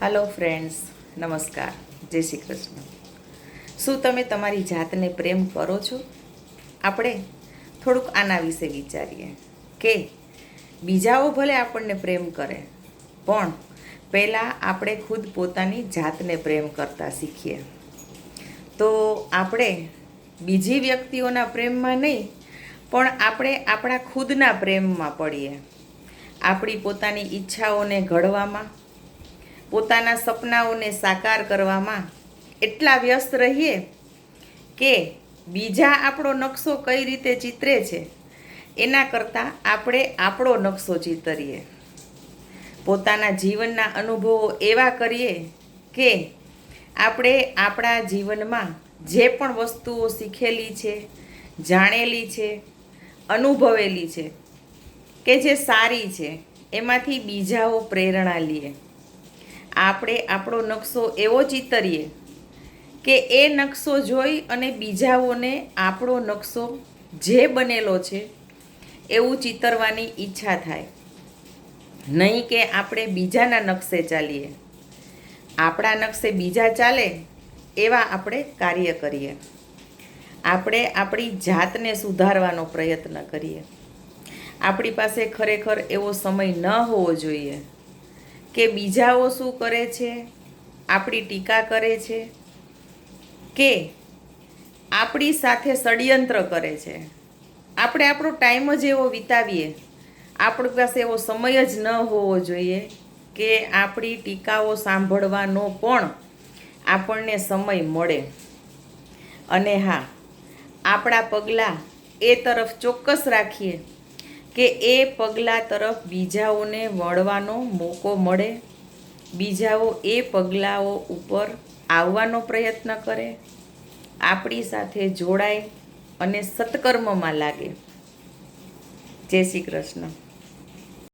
Hello friends, नमस्कार, जय श्री कृष्ण। શું તમે તમારી જાતને પ્રેમ કરો છો? આપણે થોડુંક આના વિશે વિચારીએ કે બીજાઓ ભલે આપણને પ્રેમ કરે, પણ પહેલાં આપણે ખુદ પોતાની જાતને પ્રેમ કરતા શીખીએ. તો આપણે બીજી વ્યક્તિઓના પ્રેમમાં નહીં, પણ આપણે આપણા ખુદના પ્રેમમાં પડીએ. આપણી પોતાની ઈચ્છાઓને ઘડવામાં, પોતાના સપનાઓને સાકાર કરવામાં એટલા વ્યસ્ત રહીએ કે બીજા આપણો નકશો કઈ રીતે ચિતરે છે એના કરતાં આપણે આપણો નકશો ચિતરીએ. પોતાના જીવનના અનુભવો એવા કરીએ કે આપણે આપણા જીવનમાં જે પણ વસ્તુઓ શીખેલી છે, જાણેલી છે, અનુભવેલી છે કે જે સારી છે, એમાંથી બીજાઓ પ્રેરણા લે. આપણે આપણો નકશો એવો ચિતરીએ કે એ નકશો જોઈ અને બીજાઓને આપણો નકશો જે બનેલો છે એવું ચિતરવાની ઈચ્છા થાય. નહીં કે આપણે બીજાના નકશે ચાલીએ, આપણા નકશે બીજા ચાલે એવા આપણે કાર્ય કરીએ. આપણે આપણી જાતને સુધારવાનો પ્રયત્ન કરીએ. આપણી પાસે ખરેખર એવો સમય ન હોવો જોઈએ કે બીજાઓ શું કરે છે, આપણી ટીકા કરે છે કે આપણી સાથે ષડયંત્ર કરે છે. આપણે આપણો ટાઈમ જ એવો વિતાવીએ, આપણી પાસે એવો સમય જ ન હોવો જોઈએ કે આપણી ટીકાઓ સાંભળવાનો પણ આપણને સમય મળે. અને હા, આપણા પગલાં એ તરફ ચોક્કસ રાખીએ કે એ પગલાં તરફ બીજાઓને વળવાનો મોકો મળે, બીજાઓ એ પગલાંઓ ઉપર આવવાનો પ્રયત્ન કરે, આપણી સાથે જોડાય અને સત્કર્મમાં લાગે. જય શ્રી કૃષ્ણ.